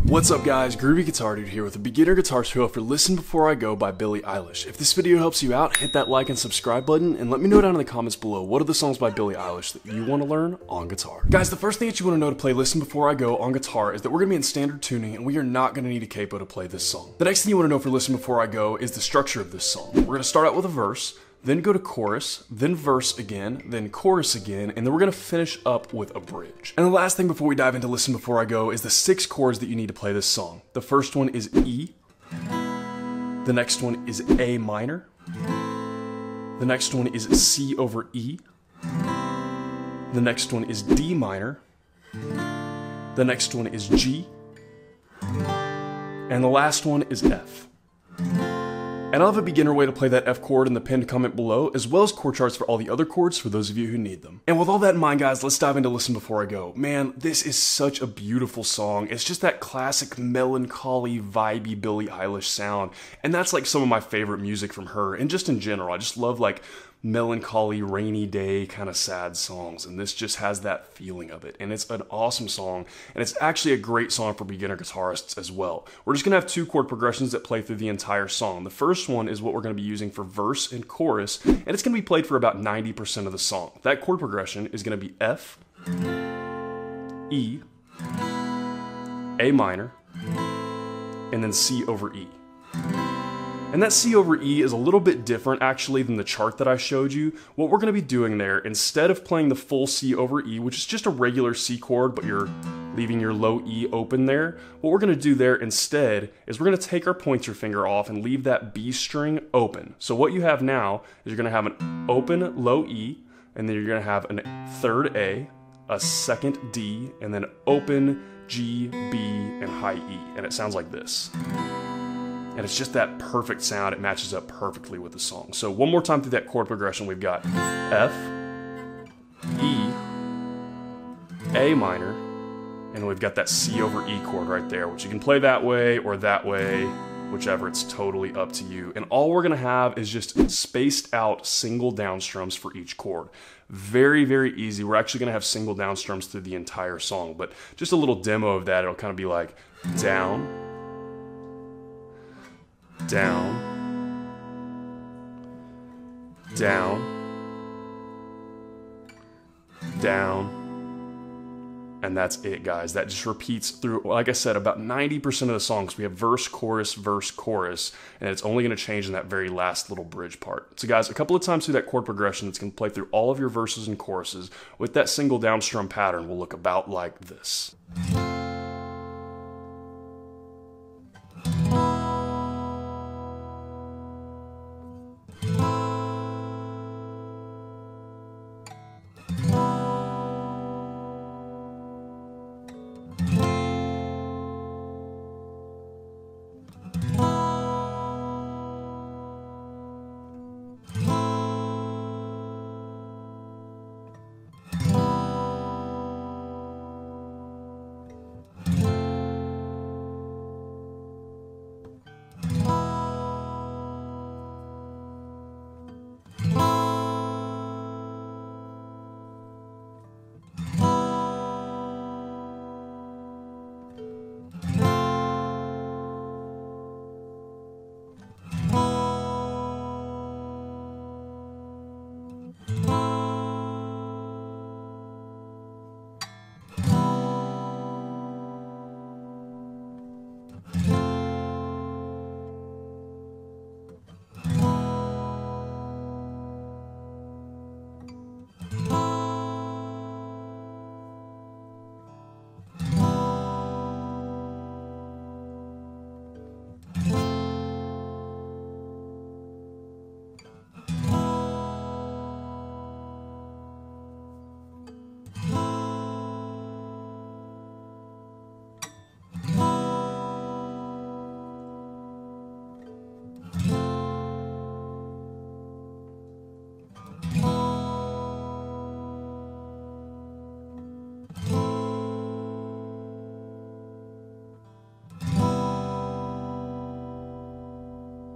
What's up guys, Groovy Guitar Dude here with a beginner guitar tutorial for Listen Before I Go by Billie Eilish. If this video helps you out, hit that like and subscribe button and let me know down in the comments below what are the songs by Billie Eilish that you want to learn on guitar. Guys, the first thing that you want to know to play Listen Before I Go on guitar is that we're going to be in standard tuning and we are not going to need a capo to play this song. The next thing you want to know for Listen Before I Go is the structure of this song. We're going to start out with a verse, then go to chorus, then verse again, then chorus again, and then we're gonna finish up with a bridge. And the last thing before we dive into Listen Before I Go is the 6 chords that you need to play this song. The first one is E, the next one is A minor, the next one is C over E, the next one is D minor, the next one is G, and the last one is F. And I'll have a beginner way to play that F chord in the pinned comment below, as well as chord charts for all the other chords for those of you who need them. And with all that in mind, guys, let's dive into Listen Before I Go. Man, this is such a beautiful song. It's just that classic melancholy, vibey Billie Eilish sound. And that's like some of my favorite music from her, and just in general. I just love like melancholy, rainy day kind of sad songs, and this just has that feeling of it, and it's an awesome song, and it's actually a great song for beginner guitarists as well. We're just gonna have 2 chord progressions that play through the entire song. The first one is what we're gonna be using for verse and chorus, and it's gonna be played for about 90% of the song. That chord progression is gonna be F, E, A minor, and then C over E. And that C over E is a little bit different actually than the chart that I showed you. What we're going to be doing there, instead of playing the full C over E, which is just a regular C chord, but you're leaving your low E open there, what we're going to do there instead is we're going to take our pointer finger off and leave that B string open. So what you have now is you're going to have an open low E, and then you're going to have a third A, a second D, and then open G, B, and high E. And it sounds like this. And it's just that perfect sound. It matches up perfectly with the song. So one more time through that chord progression, we've got F, E, A minor, and we've got that C over E chord right there, which you can play that way or that way, whichever, it's totally up to you. And all we're gonna have is just spaced out single down strums for each chord. Very, very easy. We're actually gonna have single down strums through the entire song, but just a little demo of that, it'll kind of be like down, down, down, down, and that's it, guys. That just repeats through, like I said, about 90% of the songs. We have verse, chorus, and it's only going to change in that very last little bridge part. So guys, a couple of times through that chord progression, it's going to play through all of your verses and choruses with that single down strum pattern will look about like this.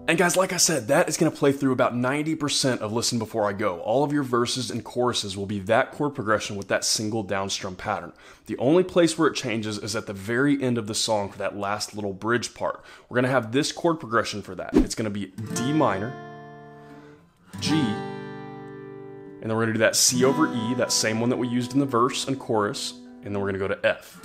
And guys, like I said, that is going to play through about 90% of Listen Before I Go. All of your verses and choruses will be that chord progression with that single down strum pattern. The only place where it changes is at the very end of the song for that last little bridge part. We're going to have this chord progression for that. It's going to be D minor, G, and then we're going to do that C over E, that same one that we used in the verse and chorus, and then we're going to go to F.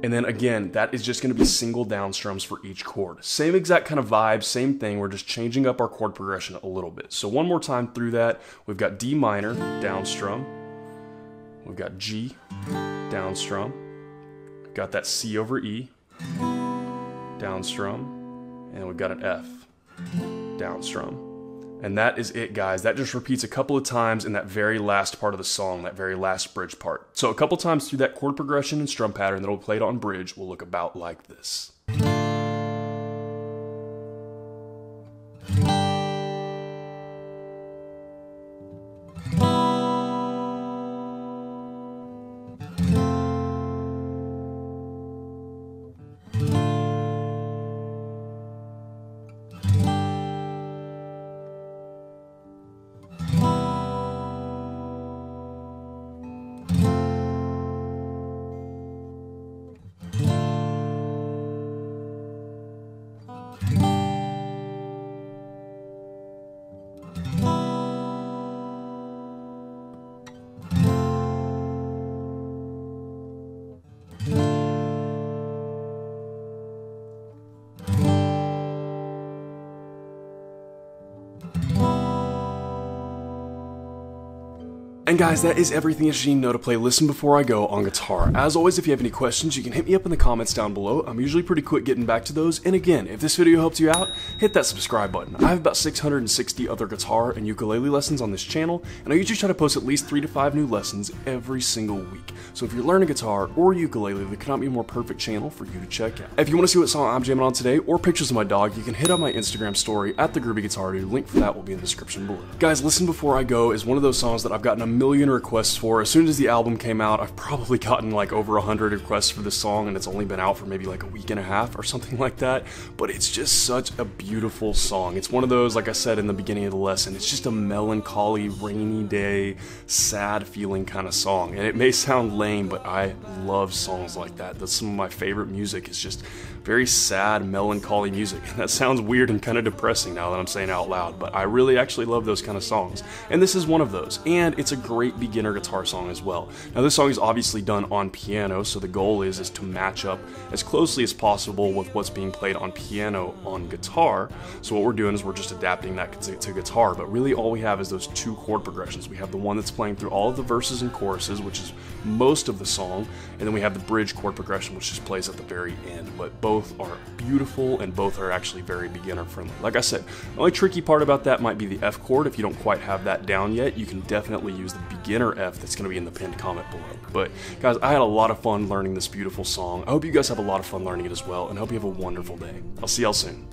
And then again, that is just going to be single down strums for each chord. Same exact kind of vibe, same thing, we're just changing up our chord progression a little bit. So one more time through that, we've got D minor, down strum, we've got G, down strum, we've got that C over E, down strum, and we've got an F, down strum. And that is it, guys. That just repeats a couple of times in that very last part of the song, that very last bridge part. So a couple times through that chord progression and strum pattern that'll be played on bridge will look about like this. And guys, that is everything that you need to know to play Listen Before I Go on guitar. As always, if you have any questions, you can hit me up in the comments down below. I'm usually pretty quick getting back to those. And again, if this video helped you out, hit that subscribe button. I have about 660 other guitar and ukulele lessons on this channel, and I usually try to post at least 3 to 5 new lessons every single week. So if you're learning guitar or ukulele, there cannot be a more perfect channel for you to check out. If you want to see what song I'm jamming on today, or pictures of my dog, you can hit up my Instagram story at The Groovy Guitar Dude. Link for that will be in the description below. Guys, Listen Before I Go is one of those songs that I've gotten a million requests for. As soon as the album came out, I've probably gotten like over 100 requests for this song, and it's only been out for maybe like a week and a half or something like that. But it's just such a beautiful song. It's one of those, like I said in the beginning of the lesson, it's just a melancholy, rainy day, sad feeling kind of song. And it may sound lame, but I love songs like that. That's some of my favorite music. It's just very sad, melancholy music. And that sounds weird and kind of depressing now that I'm saying it out loud, but I really actually love those kind of songs. And this is one of those. And it's a great beginner guitar song as well. Now this song is obviously done on piano, so the goal is to match up as closely as possible with what's being played on piano on guitar. So what we're doing is we're just adapting that to guitar, but really all we have is those 2 chord progressions. We have the one that's playing through all of the verses and choruses, which is most of the song, and then we have the bridge chord progression, which just plays at the very end. But both are beautiful and both are actually very beginner friendly. Like I said, the only tricky part about that might be the F chord. If you don't quite have that down yet, you can definitely use the beginner F that's going to be in the pinned comment below. But guys, I had a lot of fun learning this beautiful song. I hope you guys have a lot of fun learning it as well, and I hope you have a wonderful day. I'll see y'all soon.